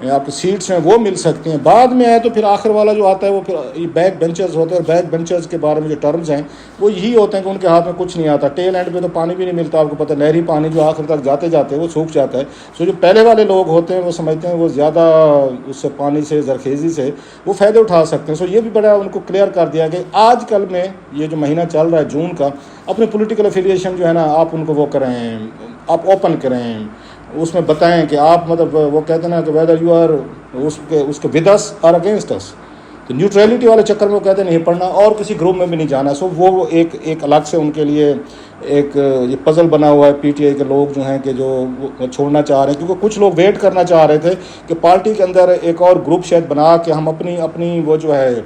آپ کی سیٹس ہیں وہ مل سکتی ہیں. بعد میں ہے تو پھر آخر والا جو آتا ہے وہ پھر بیک بینچرز ہوتے ہیں, اور بیک بینچرز کے بارے میں جو ٹرمز ہیں وہ یہی ہوتے ہیں کہ ان کے ہاتھ میں کچھ نہیں آتا. ٹیل اینڈ پہ تو پانی بھی نہیں ملتا, آپ کو پتہ, نہری پانی جو آخر تک جاتے جاتے وہ سوکھ جاتا ہے. سو جو پہلے والے لوگ ہوتے ہیں وہ سمجھتے ہیں وہ زیادہ اس سے پانی سے زرخیزی سے وہ فائدے اٹھا سکتے ہیں. سو یہ بھی بڑا ان کو کلیئر کر دیا کہ آج کل میں یہ جو مہینہ چل رہا ہے جون کا, اپنے پولیٹیکل افیلیشن جو ہے نا آپ ان کو وہ کریں, آپ اوپن کریں, اس میں بتائیں کہ آپ مطلب وہ کہتے ہیں نا کہ ویدر یو آر اس کے ود اس اور اگینسٹ اس, تو نیوٹریلٹی والے چکر میں وہ کہتے ہیں نہیں پڑھنا اور کسی گروپ میں بھی نہیں جانا. سو وہ ایک الگ سے ان کے لیے ایک یہ پزل بنا ہوا ہے پی ٹی آئی کے لوگ جو ہیں کہ جو چھوڑنا چاہ رہے ہیں, کیونکہ کچھ لوگ ویٹ کرنا چاہ رہے تھے کہ پارٹی کے اندر ایک اور گروپ شاید بنا کے ہم اپنی وہ جو ہے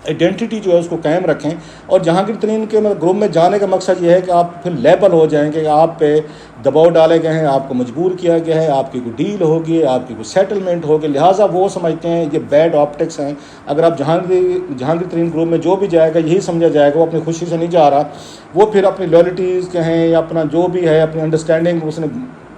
آئیڈینٹی جو ہے اس کو قائم رکھیں. اور جہانگیر ترین کے گروپ میں جانے کا مقصد یہ ہے کہ آپ پھر لیبل ہو جائیں کہ آپ پہ دباؤ ڈالے گئے ہیں, آپ کو مجبور کیا گیا ہے, آپ کی کوئی ڈیل ہوگی, آپ کی کوئی سیٹلمنٹ ہوگی, لہٰذا وہ سمجھتے ہیں یہ بیڈ آپٹکس ہیں. اگر آپ جہانگیر ترین گروپ میں جو بھی جائے گا یہی سمجھا جائے گا وہ اپنی خوشی سے نہیں جا رہا, وہ پھر اپنی لائلٹیز کہیں یا اپنا جو بھی ہے اپنی انڈرسٹینڈنگ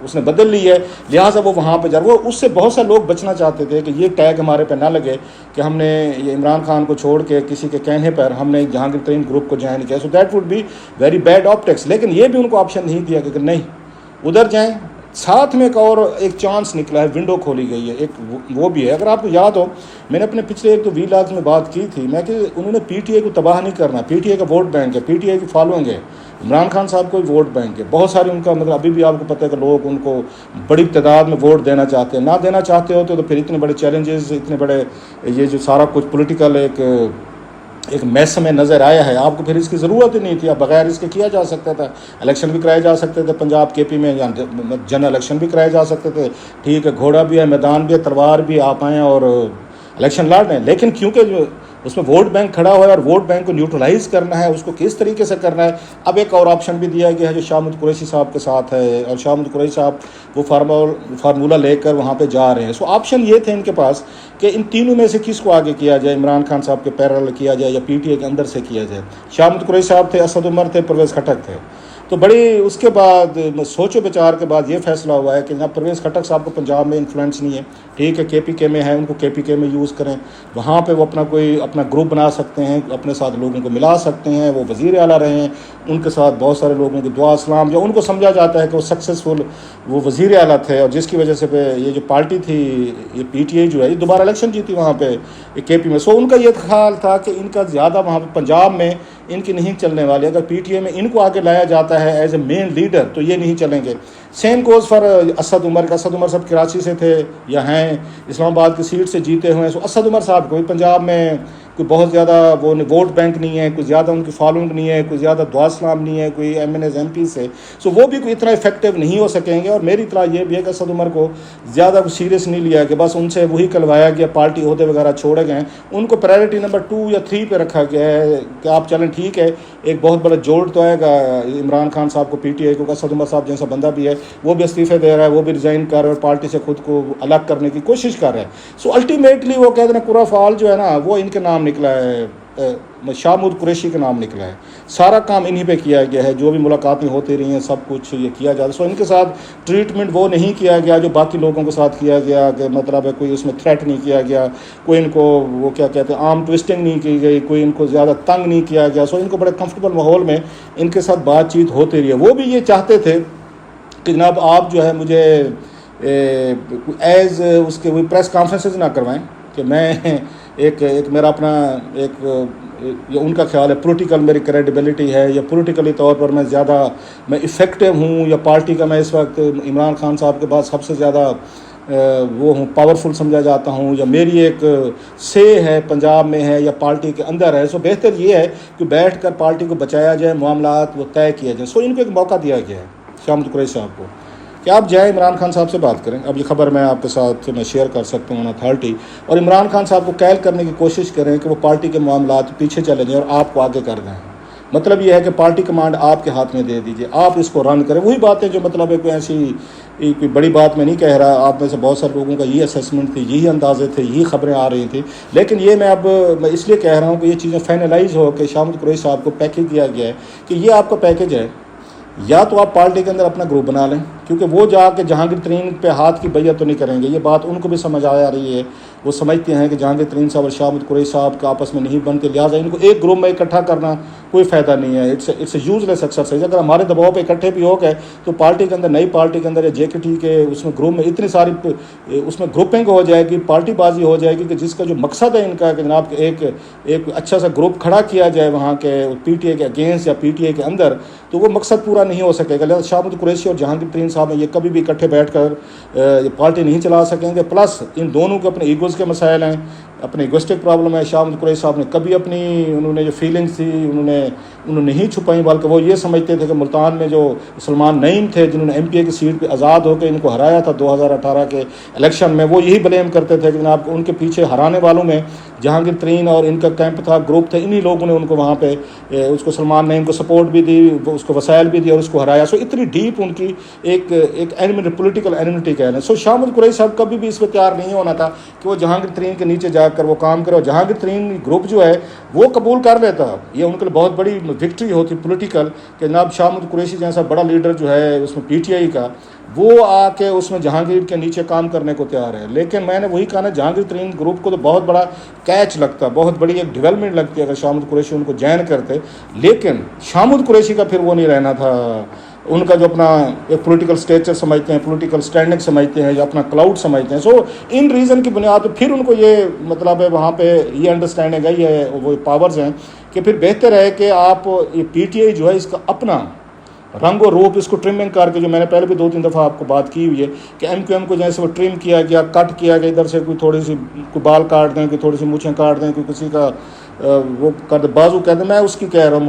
اس نے بدل لی ہے, لہٰذا وہ وہاں پہ جا رہا. وہ اس سے بہت سے لوگ بچنا چاہتے تھے کہ یہ ٹیگ ہمارے پہ نہ لگے کہ ہم نے یہ عمران خان کو چھوڑ کے کسی کے کہنے پر ہم نے جہانگیر ترین گروپ کو جوائن کیا. So that would be very bad optics. لیکن یہ بھی ان کو آپشن نہیں دیا کہ نہیں ادھر جائیں. ساتھ میں ایک چانس نکلا ہے, ونڈو کھولی گئی ہے, ایک وہ بھی ہے. اگر آپ کو یاد ہو میں نے اپنے پچھلے ایک تو وی لاگز میں بات کی تھی میں کہ انہوں نے پی ٹی آئی کو تباہ نہیں کرنا. پی ٹی آئی کا ووٹ بینک ہے, پی ٹی آئی کی فالوئنگ ہے, عمران خان صاحب کو ووٹ بینک ہے, بہت سارے ان کا مطلب ابھی بھی آپ کو پتہ ہے کہ لوگ ان کو بڑی تعداد میں ووٹ دینا چاہتے ہیں. نہ دینا چاہتے ہوتے تو پھر اتنے بڑے چیلنجز, اتنے بڑے یہ جو سارا کچھ پولیٹیکل ایک میس میں نظر آیا ہے, آپ کو پھر اس کی ضرورت ہی نہیں تھی. اب بغیر اس کے کیا جا سکتا تھا, الیکشن بھی کرائے جا سکتے تھے پنجاب کے پی میں, جنرل الیکشن بھی کرائے جا سکتے تھے. ٹھیک ہے, گھوڑا بھی ہے, میدان بھی ہے, تلوار بھی, آپ آئیں اور الیکشن لڑ رہے ہیں. لیکن کیونکہ جو اس میں ووٹ بینک کھڑا ہوا ہے اور ووٹ بینک کو نیوٹرلائز کرنا ہے, اس کو کس طریقے سے کرنا ہے, اب ایک اور آپشن بھی دیا گیا ہے جو شاہ محمود قریشی صاحب کے ساتھ ہے. اور شاہ محمود قریشی صاحب وہ فارمولہ لے کر وہاں پہ جا رہے ہیں. سو آپشن یہ تھے ان کے پاس کہ ان تینوں میں سے کس کو آگے کیا جائے, عمران خان صاحب کے پیرل کیا جائے یا پی ٹی آئی کے اندر سے کیا جائے. شاہ محمود قریشی صاحب تھے, اسد عمر تھے, پرویز خٹک تھے. تو بڑی اس کے بعد سوچ و بچار کے بعد یہ فیصلہ ہوا ہے کہ جناب پرویز خٹک صاحب کو پنجاب میں انفلوئنس نہیں ہے, ٹھیک ہے, کے پی کے میں ہے, ان کو کے پی کے میں یوز کریں, وہاں پہ وہ اپنا گروپ بنا سکتے ہیں, اپنے ساتھ لوگوں کو ملا سکتے ہیں. وہ وزیر اعلیٰ رہے ہیں, ان کے ساتھ بہت سارے لوگوں کو دعا اسلام جو ان کو سمجھا جاتا ہے کہ وہ سکسیزفل وہ وزیر اعلیٰ تھے, اور جس کی وجہ سے یہ جو پارٹی تھی یہ پی ٹی آئی جو ہے یہ دوبارہ الیکشن جیتی وہاں پہ کے پی میں. سو ان کا یہ خیال تھا کہ ان کا زیادہ وہاں پہ پنجاب میں ان کی نہیں چلنے والی. اگر پی ٹی آئی میں ان کو آگے لایا جاتا ہے ایز اے مین لیڈر تو یہ نہیں چلیں گے. Same cause for Asad Umar کا. اسد عمر صاحب کراچی سے تھے یا ہیں, اسلام آباد کی سیٹ سے جیتے ہوئے ہیں. سو اسد عمر صاحب کو پنجاب میں کوئی بہت زیادہ وہ ووٹ بینک نہیں ہے, کوئی زیادہ ان کی فالوئنگ نہیں ہے, کوئی زیادہ دعا اسلام نہیں ہے, کوئی M N As M P سے. سو وہ بھی کوئی اتنا افیکٹو نہیں ہو سکیں گے. اور میری اطلاع یہ بھی ہے کہ اسد عمر کو زیادہ کچھ سیریس نہیں لیا کہ بس ان سے وہی کلوایا گیا, پارٹی عہدے وغیرہ چھوڑے گئے. ان کو پرائرٹی نمبر 2 یا 3 پہ رکھا گیا ہے کہ آپ چلیں ٹھیک ہے, ایک بہت بڑا جوڑ تو آئے گا عمران خان صاحب کو پی ٹی آئی کو. اسد عمر صاحب جیسا بندہ بھی ہے وہ بھی استعفے دے رہا ہے, وہ بھی ریزائن کر رہا ہے اور پارٹی سے خود کو الگ کرنے کی کوشش کر رہا ہے. سو الٹیمیٹلی وہ کہتے ہیں پورا فعال جو ہے نا وہ ان کے نام نکلا ہے, شاہ محمود قریشی کے نام نکلا ہے. سارا کام انہی پہ کیا گیا ہے, جو بھی ملاقاتیں ہوتی رہی ہیں سب کچھ یہ کیا جاتا ہے. سو ان کے ساتھ ٹریٹمنٹ وہ نہیں کیا گیا جو باقی لوگوں کے ساتھ کیا گیا, کہ مطلب ہے کوئی اس میں تھریٹ نہیں کیا گیا, کوئی ان کو وہ کیا کہتے ہیں عام ٹوسٹنگ نہیں کی گئی, کوئی ان کو زیادہ تنگ نہیں کیا گیا. سو ان کو بڑے کمفرٹیبل ماحول میں ان کے ساتھ بات چیت ہوتی رہی ہے. وہ بھی یہ چاہتے تھے کہ جناب آپ جو ہے مجھے ایز اس کے وہ پریس کانفرنسز نہ کروائیں کہ میں ایک میرا اپنا ایک یہ ان کا خیال ہے پولیٹیکل میری کریڈیبلٹی ہے یا پولیٹیکلی طور پر میں زیادہ میں افیکٹو ہوں, یا پارٹی کا میں اس وقت عمران خان صاحب کے بعد سب سے زیادہ وہ ہوں, پاورفل سمجھا جاتا ہوں, یا میری ایک سے ہے پنجاب میں ہے یا پارٹی کے اندر ہے. سو بہتر یہ ہے کہ بیٹھ کر پارٹی کو بچایا جائے, معاملات وہ طے کیا جائے. سو ان کو ایک موقع دیا گیا ہے شاہ محمود قریشی صاحب کو کہ آپ جائیں عمران خان صاحب سے بات کریں. اب یہ خبر میں آپ کے ساتھ میں شیئر کر سکتا ہوں اتھارٹی, اور عمران خان صاحب کو قائل کرنے کی کوشش کریں کہ وہ پارٹی کے معاملات پیچھے چلے جائیں اور آپ کو آگے کر دیں. مطلب یہ ہے کہ پارٹی کمانڈ آپ کے ہاتھ میں دے دیجیے, آپ اس کو رن کریں. وہی باتیں جو مطلب ہے کوئی ایسی کوئی بڑی بات میں نہیں کہہ رہا, آپ میں سے بہت سارے لوگوں کا یہی اسیسمنٹ تھی, یہی اندازے تھے, یہی خبریں آ رہی تھیں. لیکن یہ میں اس لیے کہہ رہا ہوں کہ یہ چیزیں فائنلائز ہو کہ شاہ محمود قریشی صاحب کو پیکیج دیا گیا ہے کہ یہ آپ کا پیکیج ہے, یا تو آپ پارٹی کے اندر اپنا گروپ بنا لیں کیونکہ وہ جا کے جہانگیر ترین پہ ہاتھ کی بیعت تو نہیں کریں گے. یہ بات ان کو بھی سمجھ آ رہی ہے. وہ سمجھتے ہیں کہ جہانگیر ترین صاحب اور شاہ محمود قریشی صاحب کا آپس میں نہیں بنتے, لہٰذا ان کو ایک گروپ میں اکٹھا کرنا کوئی فائدہ نہیں ہے. It's a useless exercise. اگر ہمارے دباؤ پہ اکٹھے بھی ہو گئے تو پارٹی کے اندر, نئی پارٹی کے اندر یا جے کے ٹی کے اس میں گروپ میں اتنی ساری اس میں گروپنگ ہو جائے گی, پارٹی بازی ہو جائے گی کہ جس کا جو مقصد ہے ان کا کہ جناب ایک اچھا سا گروپ کھڑا کیا جائے وہاں کے پی ٹی اے کے اگینسٹ یا پی ٹی اے کے اندر, تو وہ مقصد پورا نہیں ہو سکے گا. لہٰذا شاہ محمود قریشی اور جہانگیر ترین صاحب نے یہ کبھی بھی اکٹھے بیٹھ کر پارٹی نہیں چلا سکیں گے. پلس ان دونوں کے اپنے ایگوز کے مسائل ہیں, اپنی ایگوسٹک پرابلم ہے. شاہ محمود قریشی صاحب نے کبھی اپنی انہوں نے جو فیلنگس تھی انہوں نے نہیں چھپائیں, بلکہ وہ یہ سمجھتے تھے کہ ملتان میں جو سلمان نعیم تھے جنہوں نے ایم پی اے کی سیٹ پہ آزاد ہو کے ان کو ہرایا تھا 2018 کے الیکشن میں, وہ یہی بلیم کرتے تھے کہ جناب ان کے پیچھے ہرانے والوں میں جہانگیر ترین اور ان کا کیمپ تھا, گروپ تھے, انہی لوگوں نے ان کو وہاں پہ اس کو سلمان نعیم کو سپورٹ بھی دی, اس کو وسائل بھی دی اور اس کو ہرایا. سو اتنی ڈیپ ان کی ایک پولیٹیکل اینیمٹی کا ہے. سو شاہ محمود قریشی صاحب کبھی بھی اس پہ تیار نہیں ہونا تھا کہ وہ جہانگیر ترین کے نیچے جا کر وہ کام کرے, اور جہانگیر ترین گروپ جو ہے وہ قبول کر لیتا. یہ ان کے لیے بہت بڑی وکٹری ہوتی پولیٹیکل کہ جناب شاہ محمود قریشی جیسا بڑا لیڈر جو ہے اس میں پی ٹی آئی کا, وہ آ کے اس میں جہانگیر کے نیچے کام کرنے کو تیار ہے. لیکن میں نے وہی کہا نا, جہانگیر ترین گروپ کو تو بہت بڑا کیچ لگتا, بہت بڑی ایک ڈیولپمنٹ لگتی ہے اگر شاہ محمود قریشی ان کو جوائن کرتے. لیکن شاہ محمود قریشی کا پھر وہ نہیں رہنا تھا. ان کا جو اپنا ایک پولیٹیکل اسٹیچر سمجھتے ہیں, پولیٹیکل اسٹینڈنگ سمجھتے ہیں, یا اپنا کلاؤڈ سمجھتے ہیں. سو ان ریزن کی بنیاد پہ پھر ان کو یہ مطلب ہے وہاں پہ یہ انڈرسٹینڈنگ ہے, یہ وہ پاورز ہیں کہ پھر بہتر ہے کہ آپ یہ پی ٹی آئی جو ہے اس کا اپنا رنگ و روپ اس کو ٹرمنگ کر کے, جو میں نے پہلے بھی 2-3 دفعہ آپ کو بات کی ہوئی ہے کہ ایم کیو ایم کو جیسے وہ ٹرم کیا گیا, کٹ کیا گیا, ادھر سے کوئی تھوڑی سی کوئی بال کاٹ دیں, کوئی تھوڑی سی مونچھیں کاٹ دیں, کوئی کسی کا وہ کر دیں, بازو کہہ دیں, میں اس کی کہہ رہا ہوں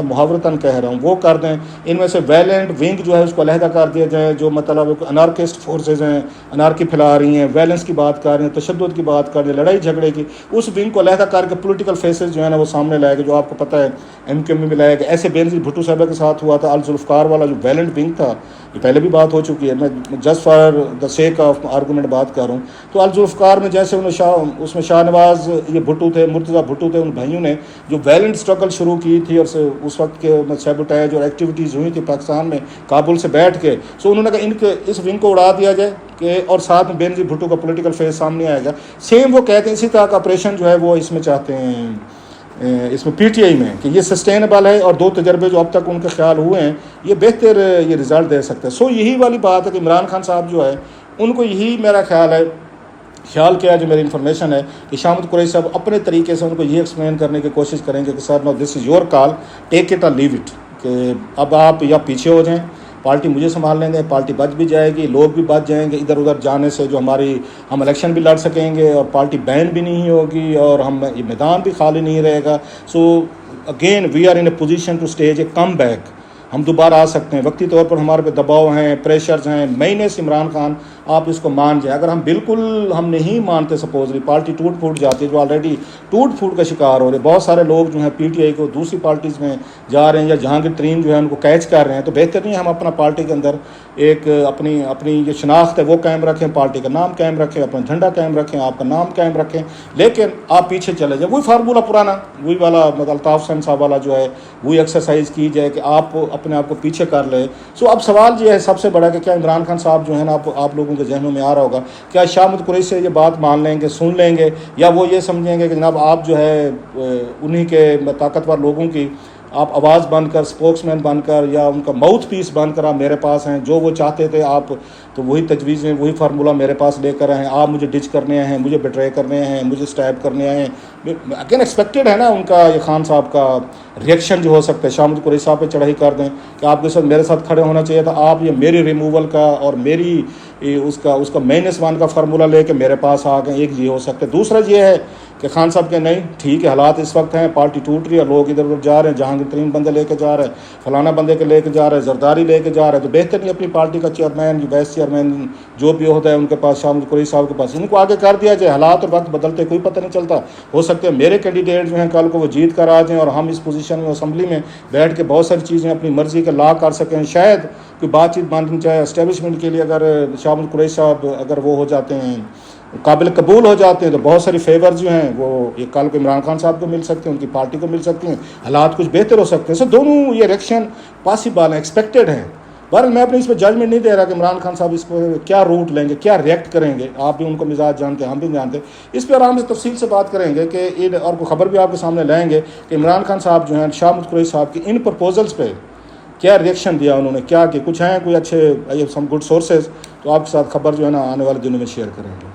محاورتاً کہہ رہا ہوں, وہ کر دیں. ان میں سے ویلنٹ ونگ جو ہے اس کو علیحدہ کر دیا جائے, جو مطلب انارکسٹ فورسز ہیں, انارکی پھیلا رہی ہیں, ویلنس کی بات کر رہی ہیں, تشدد کی بات کر رہی ہیں, لڑائی جھگڑے کی, اس ونگ کو علیحدہ کر کے پولیٹیکل فیسز جو ہے نا وہ سامنے لائے گا. جو آپ کو پتہ ہے ایم کیو ایم میں لائے گا. ایسے بینظیر بھٹو صاحبہ کے ساتھ ہوا تھا, الذوالفقار والا جو ویلنٹ ونگ تھا, یہ پہلے بھی بات ہو چکی ہے, میں just for the sake of argument بات کر رہا ہوں. تو الذوالفقار میں جیسے اس میں شاہ نواز یہ بھٹو تھے, مرتضیٰ بھٹو تھے, ان بھائیوں نے جو ویلنٹ اسٹرگل شروع کی تھی, اور اس وقت کے سیبوٹیج اور ایکٹیویٹیز ہوئی تھی پاکستان میں کابل سے بیٹھ کے. سو انہوں نے کہا ان کے اس ونگ کو اڑا دیا جائے کہ, اور ساتھ میں بینظیر بھٹو کا پولیٹیکل فیس سامنے آئے گا. سیم وہ کہتے ہیں اسی طرح کا آپریشن جو ہے وہ اس میں چاہتے ہیں, اس میں پی ٹی آئی میں, کہ یہ سسٹینیبل ہے, اور 2 تجربے جو اب تک ان کے خیال ہوئے ہیں یہ بہتر یہ رزلٹ دے سکتے ہیں. سو یہی والی بات ہے کہ عمران خان صاحب جو ہے ان کو یہی میرا خیال کیا, جو میری انفارمیشن ہے کہ شاہ محمود قریشی صاحب اپنے طریقے سے ان کو یہ ایکسپلین کرنے کی کوشش کریں گے کہ سر نو دس is your call, take it اور لیو اٹ, کہ اب آپ یا پیچھے ہو جائیں, پارٹی مجھے سنبھال لیں گے, پارٹی بچ بھی جائے گی, لوگ بھی بچ جائیں گے ادھر ادھر جانے سے, جو ہم الیکشن بھی لڑ سکیں گے, اور پارٹی بین بھی نہیں ہوگی, اور یہ میدان بھی خالی نہیں رہے گا. So again we are in a position to stage a comeback. ہم دوبارہ آ سکتے ہیں. وقتی طور پر ہمارے پہ دباؤ ہیں, پریشرز ہیں, مہینے سے عمران خان آپ اس کو مان جائیں. اگر ہم نہیں مانتے, سپوزلی پارٹی ٹوٹ پھوٹ جاتی ہے, جو آلریڈی ٹوٹ پھوٹ کا شکار ہو رہے, بہت سارے لوگ جو ہیں پی ٹی آئی کو دوسری پارٹیز میں جا رہے ہیں, یا جہانگیر ترین جو ہے ان کو کیچ کر رہے ہیں, تو بہتر نہیں ہم اپنا پارٹی کے اندر ایک اپنی جو شناخت ہے وہ قائم رکھیں, پارٹی کا نام قائم رکھیں, اپنا جھنڈا قائم رکھیں, آپ کا نام قائم رکھیں, لیکن آپ پیچھے چلے جائیں. وہی فارمولہ پرانا, وہی والا الطاف حسین صاحب والا جو ہے وہی ایکسرسائز کی جائے کہ آپ اپنے آپ کو پیچھے کر لیں. سو اب سوال یہ ہے سب سے بڑا کہ کیا عمران خان صاحب جو ہے نا آپ لوگوں کے ذہنوں میں آ رہا ہوگا, کیا شاہ محمود قریشی سے یہ بات مان لیں گے, سن لیں گے, یا وہ یہ سمجھیں گے کہ جناب آپ جو ہے انہی کے طاقتور لوگوں کی آپ آواز بن کر, اسپوکس مین بن کر, یا ان کا ماؤتھ پیس بن کر آپ میرے پاس ہیں, جو وہ چاہتے تھے آپ تو وہی تجویزیں وہی فارمولہ میرے پاس لے کر ہیں, آپ مجھے ڈچ کرنے ہیں, مجھے بٹرے کرنے ہیں, مجھے سٹیب کرنے ہیں. اگین ایکسپیکٹڈ ہے نا ان کا, یہ خان صاحب کا ریئیکشن جو ہو سکتا ہے, شاہ محمود قریشی صاحب پہ چڑھائی کر دیں کہ آپ کے ساتھ میرے ساتھ کھڑے ہونا چاہیے تھا, آپ یہ میری ریموول کا اور میری اس کا -1 کا فارمولہ لے کے میرے پاس آ گئے. ایک یہ ہو سکتا ہے. دوسرا یہ ہے کہ خان صاحب کے نہیں ٹھیک ہے, حالات اس وقت ہیں, پارٹی ٹوٹ رہی ہے, لوگ ادھر ادھر جا رہے ہیں, جہانگیر ترین بندے لے کے جا رہے ہیں, فلانا بندے کے لے کے جا رہے ہیں, زرداری لے کے جا رہے ہیں, تو بہتر نہیں اپنی پارٹی کا چیئرمین, وائس چیئرمین جو بھی عہدہ ہے ان کے پاس, شاہ محمود قریشی صاحب کے پاس, ان کو آگے کر دیا جائے. حالات اور وقت بدلتے کوئی پتہ نہیں چلتا, ہو سکتے ہیں میرے کینڈیڈیٹ جو ہیں کل کو وہ جیت کر آ جائیں, اور ہم اس پوزیشن میں اسمبلی میں بیٹھ کے بہت ساری چیزیں اپنی مرضی کے لا کر سکیں. شاید کوئی بات چیت بننی چاہے اسٹیبلشمنٹ کے لیے, اگر شاہ محمود قریشی صاحب اگر وہ ہو جاتے ہیں, قابل قبول ہو جاتے ہیں, تو بہت ساری فیور جو ہیں وہ یہ کل کو عمران خان صاحب کو مل سکتے ہیں, ان کی پارٹی کو مل سکتے ہیں, حالات کچھ بہتر ہو سکتے ہیں. سو دونوں یہ ریئیکشن پاسبل ہیں, ایکسپیکٹڈ ہیں. بہرحال میں اپنی اس پہ ججمنٹ نہیں دے رہا کہ عمران خان صاحب اس پہ کیا روٹ لیں گے, کیا ریئیکٹ کریں گے. آپ بھی ان کو مزاج جانتے ہیں, ہم بھی جانتے ہیں. اس پہ آرام سے تفصیل سے بات کریں گے کہ اور کوئی خبر بھی آپ کے سامنے لائیں گے کہ عمران خان صاحب جو ہیں شاہ محمود قریشی صاحب کی ان پرپوزلس پہ کیا ریئیکشن دیا انہوں نے, کیا کہ کچھ ہیں کوئی اچھے سم گڈ سورسز, تو آپ کے ساتھ خبر جو ہے نا آنے والے دنوں میں شیئر کریں گے.